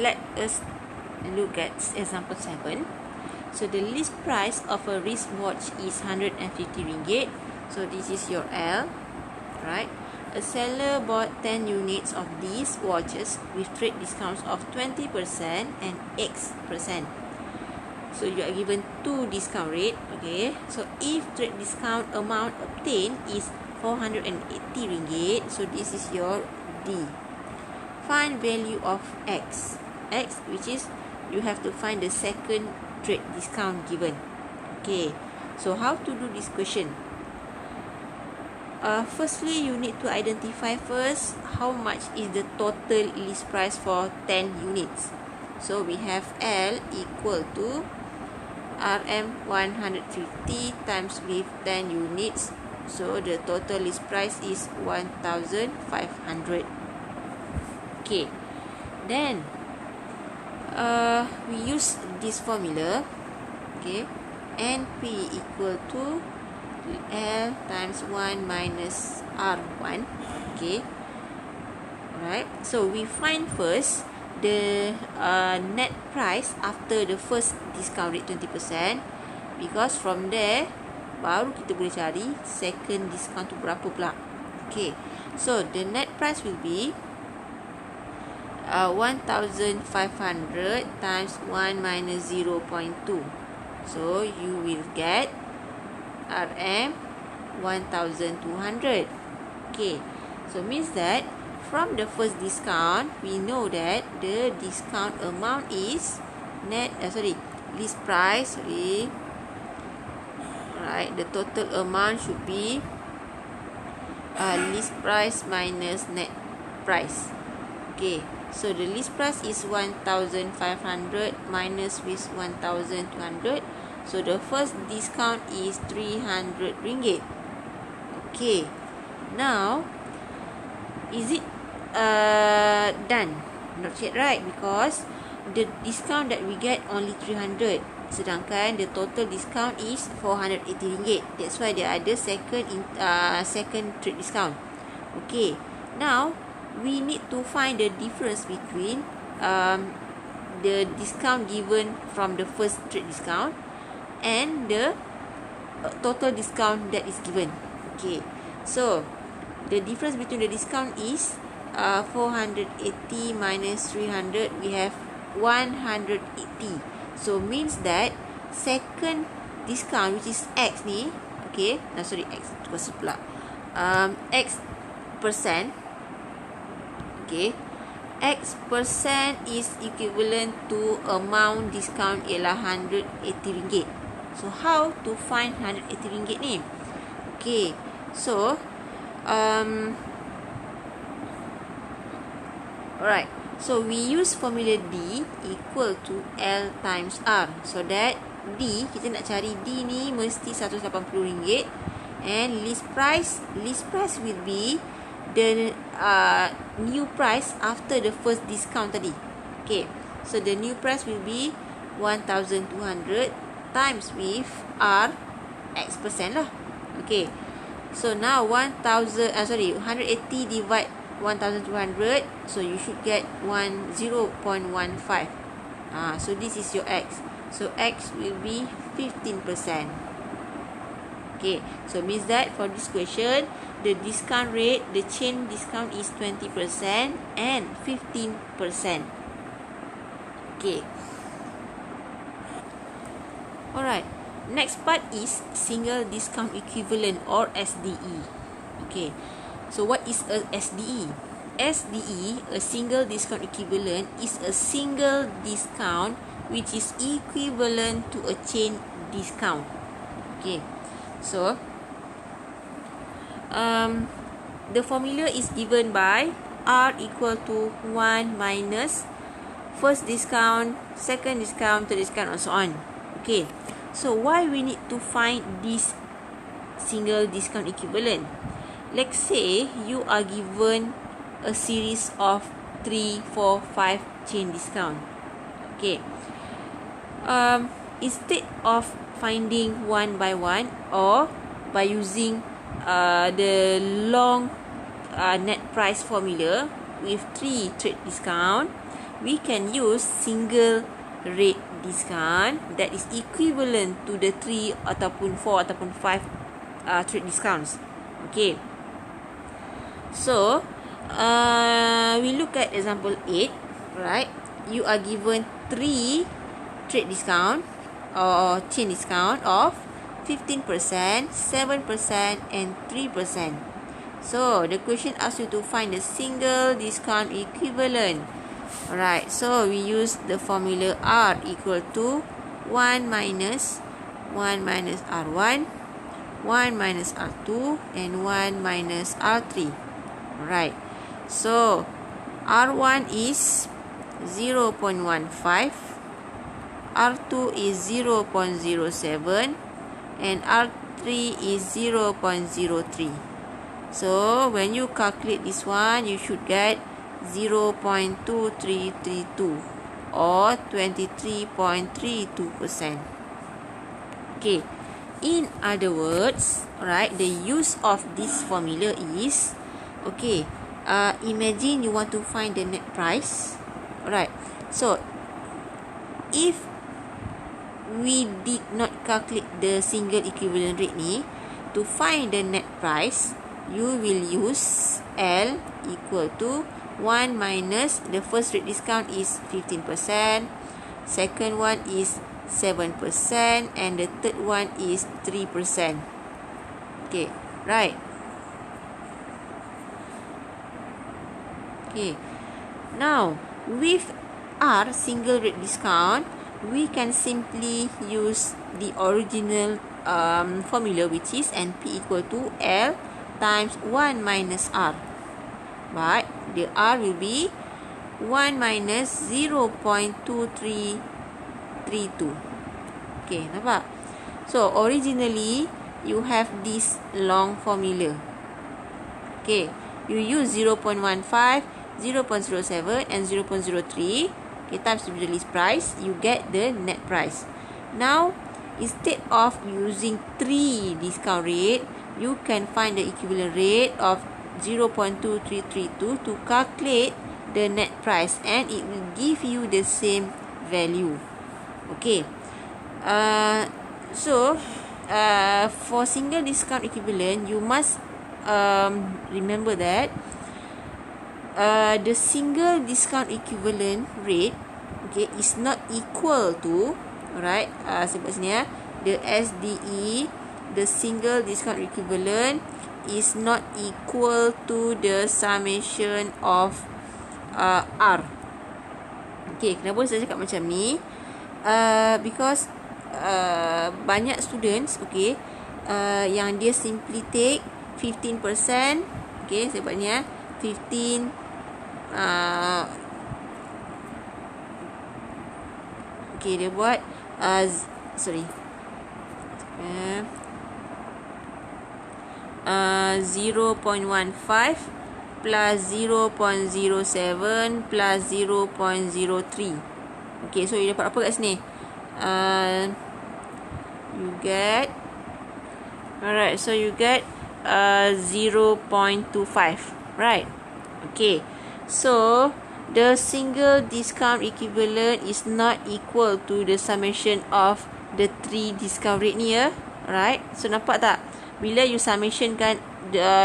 let us look at example 7. So the list price of a wristwatch is 150 ringgit. So this is your L, right? A seller bought 10 units of these watches with trade discounts of 20% and X%. So you are given 2 discount rate. Okay, so if trade discount amount obtained is 480 ringgit, so this is your D. Find value of X, which is you have to find the second trade discount given. Okay, so how to do this question? Firstly, you need to identify first how much is the total list price for 10 units. So we have L equal to RM 150 times with 10 units. So the total list price is 1,500. Okay, then we use this formula. Okay, NP equal to L times 1 minus R1. Okay, alright, so we find first the net price after the first discount rate 20%, because from there baru kita boleh cari second discount tu berapa pula. Okay, so the net price will be 1,500 times 1 minus 0.2. So you will get RM 1,200. Okay, so means that from the first discount, we know that the discount amount is list price. Right, the total amount should be list price minus net price. Okay, so the list price is 1,500 minus with 1,200. So the first discount is 300 ringgit. Okay, now is it done? Not yet, right? Because the discount that we get only 300, sedangkan the total discount is 480 ringgit. That's why there are the second trade discount. Okay, now we need to find the difference between the discount given from the first trade discount and the total discount that is given. Okay, so the difference between the discount is 480 minus 300, we have 180. So means that second discount, which is X ni, okay, X maksud pula X percent. Okay, X% is equivalent to amount discount ialah 180 ringgit. So how to find 180 ringgit ni? Okay, so alright, so we use formula D equal to L times R. So that D, kita nak cari D ni mesti 180 ringgit, and list price will be the new price after the first discount tadi. Okay, so the new price will be 1,200 times with R X% lah. Okay, so now 180 divide 1,200, so you should get 0.15. So this is your X. So X will be 15%. Okay, so means that for this question, the discount rate, the chain discount is 20% and 15%. Okay. Alright, next part is single discount equivalent or SDE. Okay, so what is a SDE? SDE, a single discount equivalent, is a single discount which is equivalent to a chain discount. Okay, so the formula is given by R equal to 1 minus first discount, second discount, third discount, and so on. Okay, so why we need to find this single discount equivalent? Let's say you are given a series of 3, 4, 5 chain discount. Okay, instead of finding one by one or by using the long net price formula with 3 trade discount, we can use single rate discount that is equivalent to the 3 ataupun 4 ataupun 5 trade discounts. Okay. So, we look at example 8, right? You are given 3 trade discount or chain discount of 15%, 7% and 3%. So, the question asks you to find the single discount equivalent. Alright, so we use the formula R equal to 1 minus R1, 1 minus R2 and 1 minus R3. Alright, so R1 is 0.15, R2 is 0.07 and R3 is 0.03. So when you calculate this one, you should get 0.2332 or 23.32%. Okay, in other words, right, the use of this formula is, okay, imagine you want to find the net price. Alright, so if we did not calculate the single equivalent rate ni, to find the net price, you will use L equal to 1 minus the first rate discount is 15%, second one is 7% and the third one is 3%. Okay, right. Okay, now with R single rate discount, we can simply use the original formula, which is NP equal to L times 1 minus R. But the R will be 1 minus 0.2332. Okay, nampak? So, originally, you have this long formula. Okay, you use 0.15, 0.07 and 0.03. Okay, times the list price, you get the net price. Now, instead of using 3 discount rate, you can find the equivalent rate of 0.2332 to calculate the net price and it will give you the same value. Okay. So, for single discount equivalent, you must remember that the single discount equivalent rate, okay, is not equal to, alright, sebut sini ya, the SDE, the single discount equivalent is not equal to the summation of R. Okay, kenapa saya cakap macam ni? Because banyak students, okay, yang dia simply take 15%, okay, saya buat ni ya, 15 okay, dia buat 0.15 plus 0.07 plus 0.03. Okay, so you dapat apa kat sini? You get, alright, so you get 0.25, right? Okay, so the single discount equivalent is not equal to the summation of the 3 discount rate ni ya, right? So nampak tak? Bila you summation kan,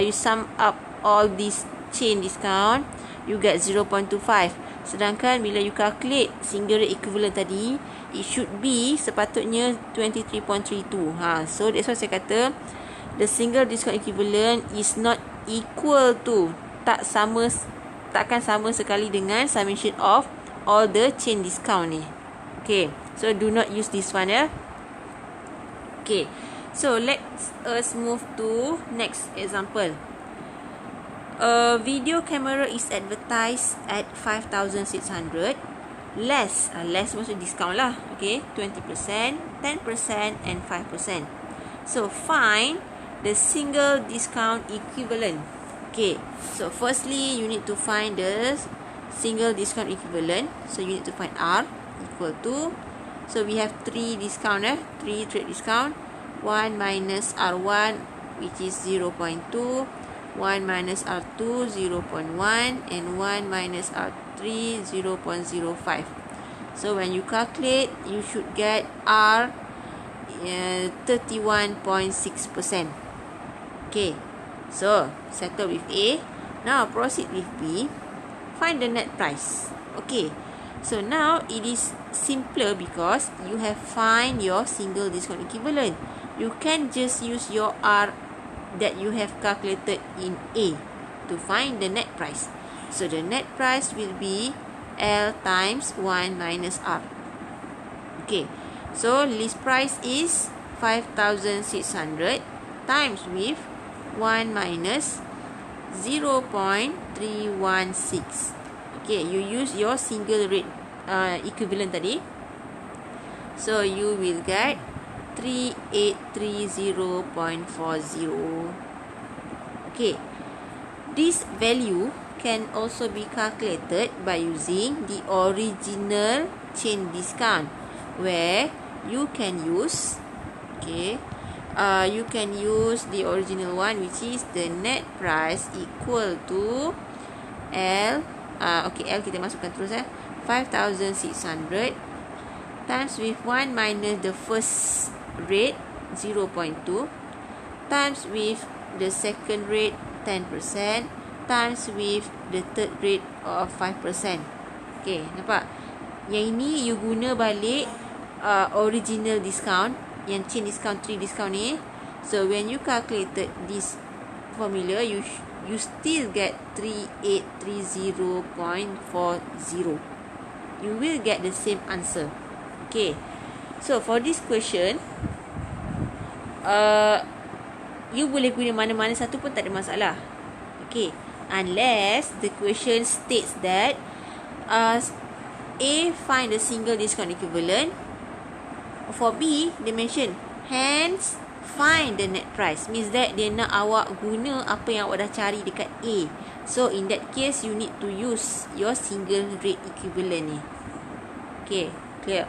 you sum up all this chain discount, you get 0.25. Sedangkan bila you calculate single rate equivalent tadi, it should be sepatutnya 23.32. So that's why saya kata the single discount equivalent is not equal to, takkan sama sekali dengan summation of all the chain discount ni. Okay, so do not use this one ya. Okay, so let's move to next example. A video camera is advertised at 5,600. Less maksud discount lah. Okay, 20%, 10% and 5%. So find the single discount equivalent. Okay, so firstly you need to find the single discount equivalent. So you need to find R equal to, so we have 3 discount 3 trade discount, 1 minus R1 which is 0.2, 1 minus R2 0.1 and 1 minus R3 0.05. So when you calculate, you should get R 31.6%. Okay, so settle with A. Now proceed with B. Find the net price. Okay, so now it is simpler because you have find your single discount equivalent. You can just use your R that you have calculated in A to find the net price. So the net price will be L times 1 minus R. Okay, so list price is 5,600 times with 1 minus 0.316. Okay, you use your single rate equivalent tadi. So you will get 3830.40. Okay, this value can also be calculated by using the original chain discount, where you can use the original one, which is the net price equal to L. L kita masukkan terus 5,600 times with 1 minus the first rate 0.2 times with the second rate 10% times with the third rate of 5%. Okay, nampak? Yang ini you guna balik original discount, yang chain discount, 3 discount ni. So when you calculated this formula, you still get 3830.40. You will get the same answer. Okay, so for this question, you boleh guna mana-mana satu pun tak ada masalah. Okay, unless the question states that A, find the single discount equivalent. For B, they mention hence find the net price. Means that dia nak awak guna apa yang awak dah cari dekat A. So in that case, you need to use your single rate equivalent ni. Okay, clear?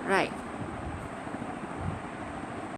Right.